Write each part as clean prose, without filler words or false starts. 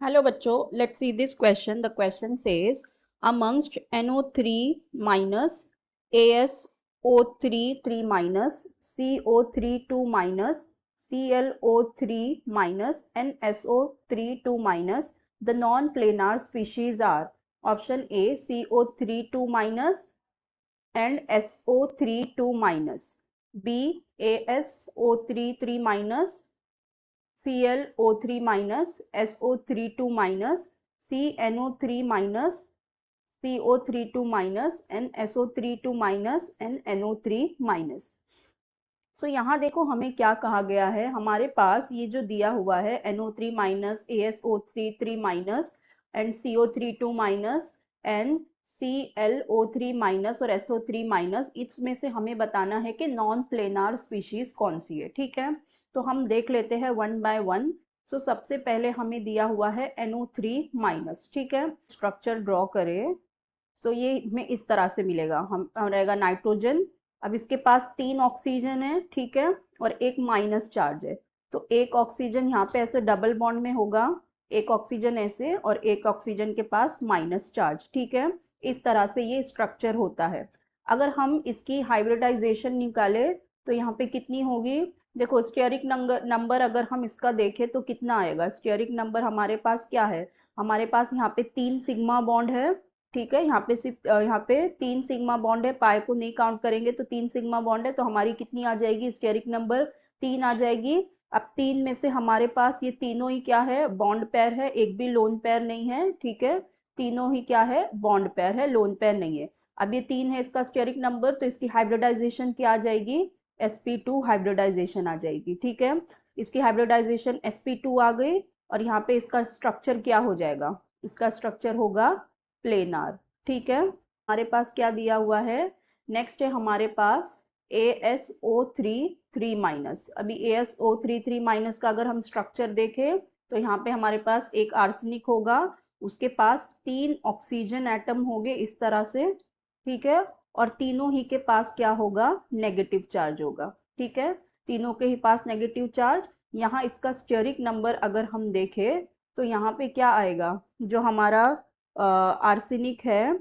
Hello बच्चों, let's see this question. The question says amongst NO3 minus, ASO3 3 minus, CO3 2 minus, ClO3 minus and SO3 2 minus, the non-planar species are option A CO3 2 minus and SO3 2 minus, B ASO3 3 minus, ClO3 minus, SO32 minus, CNO3 minus, CO32 minus and SO32 minus and NO3 minus. सो यहाँ देखो हमें क्या कहा गया है, हमारे पास ये जो दिया हुआ है NO3 minus, ASO3 minus and CO32 minus and ClO3 minus और SO3 माइनस, इसमें से हमें बताना है कि नॉन प्लेनार स्पीशीज कौन सी है। ठीक है, तो हम देख लेते हैं वन बाय वन। सो सबसे पहले हमें दिया हुआ है NO3 माइनस। ठीक है, स्ट्रक्चर ड्रॉ करें। सो ये हमें इस तरह से मिलेगा, हम रहेगा नाइट्रोजन। अब इसके पास 3 ऑक्सीजन है, ठीक है, और एक माइनस चार्ज है। तो एक ऑक्सीजन यहाँ पे ऐसे डबल बॉन्ड में होगा, एक ऑक्सीजन ऐसे और एक ऑक्सीजन के पास माइनस चार्ज। ठीक है, इस तरह से ये स्ट्रक्चर होता है। अगर हम इसकी हाइब्रिडाइजेशन निकाले तो यहाँ पे कितनी होगी, देखो स्टेरिक नंबर अगर हम इसका देखें तो कितना आएगा। स्टेरिक नंबर हमारे पास क्या है, हमारे पास यहाँ पे 3 सिग्मा बॉन्ड है। ठीक है, यहाँ पे सिर्फ यहाँ पे 3 सिग्मा बॉन्ड है, पाई को नहीं काउंट करेंगे तो 3 सिग्मा बॉन्ड है, तो हमारी कितनी आ जाएगी, स्टेरिक नंबर 3 आ जाएगी। अब 3 में से हमारे पास ये तीनों ही क्या है, बॉन्ड पेयर है, एक भी लोन पेयर नहीं है। ठीक है, तीनों ही क्या है, बॉन्ड पेयर है, लोन पेयर नहीं है। अब ये 3 है इसका स्टेरिक नंबर, तो इसकी हाइब्रिडाइजेशन क्या आ जाएगी, sp2 हाइब्रिडाइजेशन आ जाएगी। ठीक है, इसकी हाइब्रिडाइजेशन sp2 आ गई और यहाँ पे इसका स्ट्रक्चर क्या हो जाएगा, इसका स्ट्रक्चर होगा प्लेनार। ठीक है, हमारे पास क्या दिया हुआ है, नेक्स्ट है हमारे पास ASO3 3 माइनस। अभी ASO3 3 माइनस का अगर हम स्ट्रक्चर देखें तो यहाँ पे हमारे पास एक आर्सेनिक होगा, उसके पास 3 ऑक्सीजन एटम होंगे इस तरह से। ठीक है, और तीनों ही के पास क्या होगा, नेगेटिव चार्ज होगा। ठीक है, तीनों के ही पास नेगेटिव चार्ज। यहाँ इसका स्टेरिक नंबर अगर हम देखें तो यहाँ पे क्या आएगा, जो हमारा आर्सेनिक है,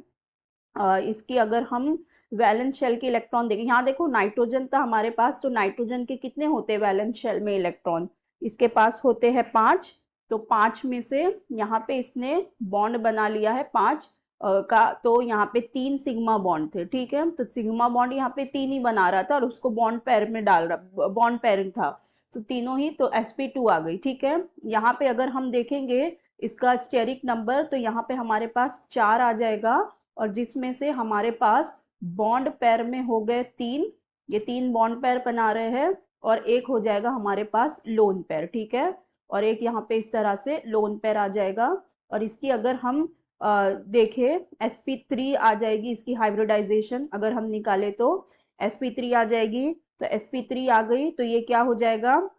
इसकी अगर हम वैलेंस शेल के इलेक्ट्रॉन देखें, यहाँ देखो नाइट्रोजन था हमारे पास, तो नाइट्रोजन के कितने होते हैं वैलेंस शेल में इलेक्ट्रॉन, इसके पास होते हैं 5। तो 5 में से यहाँ पे इसने बॉन्ड बना लिया है 5 का, तो यहाँ पे 3 सिग्मा बॉन्ड थे। ठीक है, तो सिग्मा बॉन्ड यहाँ पे 3 ही बना रहा था और उसको बॉन्ड पेयर में डाल रहा, बॉन्ड पेयरिंग था, तो तीनों ही, तो sp2 आ गई। ठीक है, यहाँ पे अगर हम देखेंगे इसका स्टेरिक नंबर तो यहाँ पे हमारे पास 4 आ जाएगा, और जिसमें से हमारे पास बॉन्ड पेयर में हो गए 3, ये 3 बॉन्ड पेयर बना रहे हैं, और एक हो जाएगा हमारे पास लोन पेयर। ठीक है, और एक यहाँ पे इस तरह से लोन पेयर आ जाएगा। और इसकी अगर हम देखें sp3 आ जाएगी, इसकी हाइब्रिडाइजेशन अगर हम निकाले तो sp3 आ जाएगी। तो sp3 आ गई तो ये क्या हो जाएगा,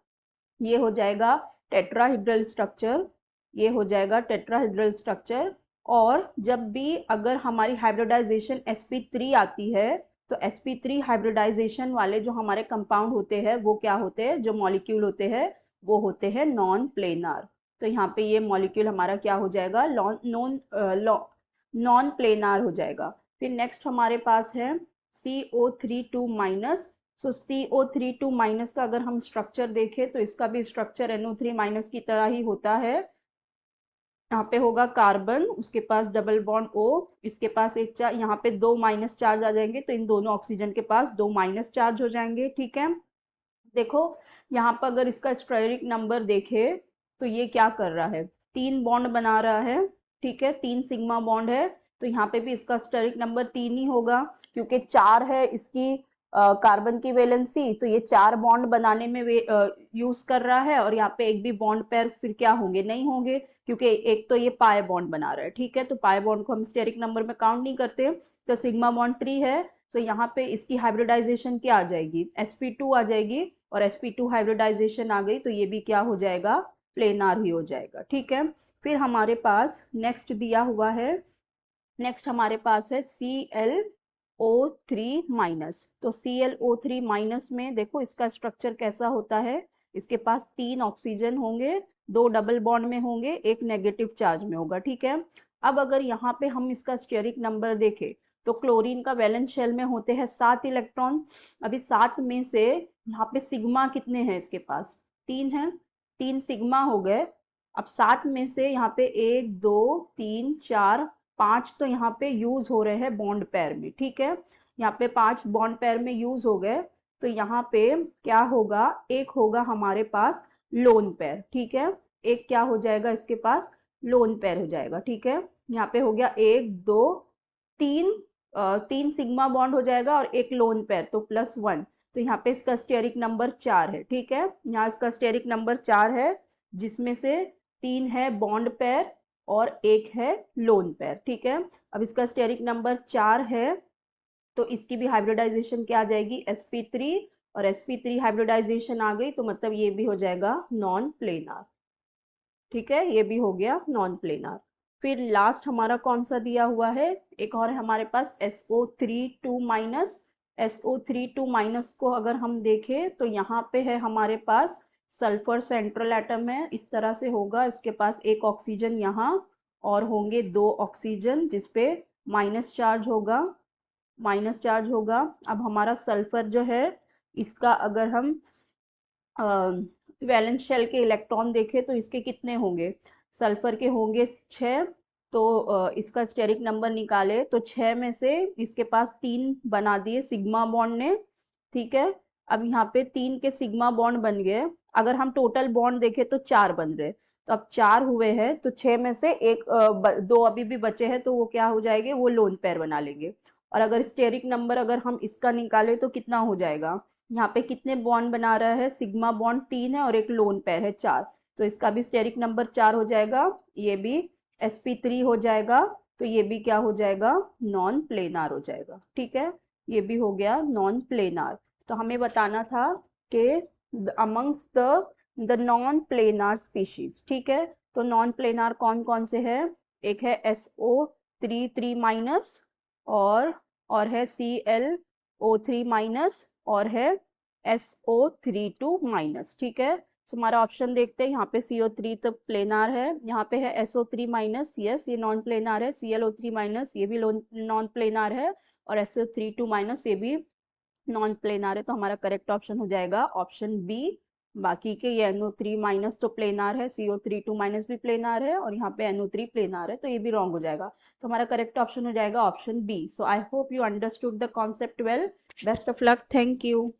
ये हो जाएगा टेट्राहेड्रल स्ट्रक्चर, ये हो जाएगा टेट्राहेड्रल स्ट्रक्चर। और जब भी अगर हमारी हाइब्रिडाइजेशन sp3 आती है तो sp3 हाइब्रिडाइजेशन वाले जो हमारे कंपाउंड होते हैं वो क्या होते हैं, जो मॉलिक्यूल होते हैं वो होते हैं नॉन प्लेनार। तो यहाँ पे ये मॉलिक्यूल हमारा क्या हो जाएगा, नॉन प्लेनार हो जाएगा। फिर नेक्स्ट हमारे पास है CO32 माइनस। सो CO32 माइनस का अगर हम स्ट्रक्चर देखें तो इसका भी स्ट्रक्चर NO3 माइनस की तरह ही होता है। यहाँ पे होगा कार्बन, उसके पास डबल बॉन्ड O, इसके पास एक चार्ज, यहाँ पे 2 माइनस चार्ज आ जाएंगे, तो इन दोनों ऑक्सीजन के पास 2 माइनस चार्ज हो जाएंगे। ठीक है, देखो यहाँ पर अगर इसका स्टेरिक नंबर देखे तो ये क्या कर रहा है, 3 बॉन्ड बना रहा है। ठीक है, 3 सिग्मा बॉन्ड है, तो यहाँ पे भी इसका स्टेरिक नंबर 3 ही होगा, क्योंकि 4 है इसकी कार्बन की वैलेंसी, तो ये 4 बॉन्ड बनाने में यूज कर रहा है, और यहाँ पे एक भी बॉन्ड पेयर फिर क्या होंगे, नहीं होंगे, क्योंकि एक तो ये पाई बॉन्ड बना रहा है। ठीक है, तो पाई बॉन्ड को हम स्टेरिक नंबर में काउंट नहीं करते, तो सिग्मा बॉन्ड 3 है। तो यहाँ पे इसकी हाइब्रिडाइजेशन क्या आ जाएगी, sp2 आ जाएगी, और sp2 हाइब्रिडाइजेशन आ गई तो ये भी क्या हो जाएगा, प्लेनार ही हो जाएगा। ठीक है, फिर हमारे पास नेक्स्ट दिया हुआ है, नेक्स्ट हमारे पास है ClO3 माइनस। तो ClO3 माइनस में देखो इसका स्ट्रक्चर कैसा होता है, इसके पास 3 ऑक्सीजन होंगे दो डबल बॉन्ड में होंगे, एक नेगेटिव चार्ज में होगा, ठीक है। अब अगर यहाँ पे हम इसका स्टेरिक नंबर देखें तो क्लोरीन का वैलेंस शेल में होते हैं 7 इलेक्ट्रॉन। अभी 7 में से यहाँ पे सिग्मा कितने हैं इसके पास, 3 है, 3 सिग्मा हो गए। अब 7 में से यहाँ पे 1 2 3 4 5 तो यहाँ पे यूज हो रहे हैं बॉन्ड पेयर में, ठीक है। यहाँ पे 5 बॉन्ड पेयर में यूज हो गए, तो यहाँ पे क्या होगा, एक होगा हमारे पास लोन पेयर, ठीक है। एक क्या हो जाएगा इसके पास, लोन पेयर हो जाएगा, ठीक है। यहाँ पे हो गया 1 2 3, 3 सिग्मा बॉन्ड हो जाएगा और एक लोन पेयर, तो +1। तो यहाँ पे इसका स्टेरिक नंबर 4 है, ठीक है। यहाँ इसका स्टेरिक नंबर 4 है, जिसमें से 3 है बॉन्ड पेयर और एक है लोन पेयर, ठीक है। अब इसका स्टेरिक नंबर 4 है, तो इसकी भी हाइब्रिडाइजेशन क्या आ जाएगी, sp3, और sp3 हाइब्रिडाइजेशन आ गई तो मतलब ये भी हो जाएगा नॉन प्लेनार, ठीक है। ये भी हो गया नॉन प्लेनार। फिर लास्ट हमारा कौन सा दिया हुआ है, एक और है हमारे पास SO3 2-। SO3 2- को अगर हम देखें तो यहाँ पे है हमारे पास सल्फर सेंट्रल एटम है, इस तरह से होगा, इसके पास एक ऑक्सीजन यहाँ और होंगे 2 ऑक्सीजन जिसपे माइनस चार्ज होगा, माइनस चार्ज होगा। अब हमारा सल्फर जो है, इसका अगर हम वैलेंस शेल के इलेक्ट्रॉन देखें तो इसके कितने होंगे, सल्फर के होंगे 6। तो इसका स्टेरिक नंबर निकाले तो 6 में से इसके पास 3 बना दिए सिग्मा बॉन्ड ने, ठीक है। अब यहाँ पे 3 के सिग्मा बॉन्ड बन गए, अगर हम टोटल बॉन्ड देखें तो 4 बन रहे, तो अब 4 हुए हैं, तो 6 में से एक 2 अभी भी बचे हैं, तो वो क्या हो जाएंगे, वो लोन पेयर बना लेंगे। और अगर स्टेरिक नंबर अगर हम इसका निकाले तो कितना हो जाएगा, यहाँ पे कितने बॉन्ड बना रहा है, सिग्मा बॉन्ड 3 है और एक लोन पेयर है 4, तो इसका भी स्टेरिक नंबर 4 हो जाएगा, ये भी sp3 हो जाएगा, तो ये भी क्या हो जाएगा, नॉन प्लेनार हो जाएगा, ठीक है। ये भी हो गया नॉन प्लेनार। तो हमें बताना था कि amongst the non planar species, ठीक है। तो नॉन प्लेनार कौन कौन से है, एक है SO3 3- और है ClO3- और है SO3 2-, ठीक है। तो हमारा ऑप्शन देखते हैं, यहाँ पे CO3 तो प्लेनार है, यहाँ पे है SO3-, यस ये नॉन प्लेनार है, ClO3- ये भी नॉन प्लेनार है, और SO3 2- ये भी नॉन प्लेनार है। तो हमारा करेक्ट ऑप्शन हो जाएगा ऑप्शन बी। बाकी के ये NO3- तो प्लेनार है, CO3 2- भी प्लेनार है, और यहाँ पे NO3 प्लेनार है, तो ये भी रॉन्ग हो जाएगा। तो हमारा करेक्ट ऑप्शन हो जाएगा option B. So I hope you understood the concept well. Best of luck, thank you.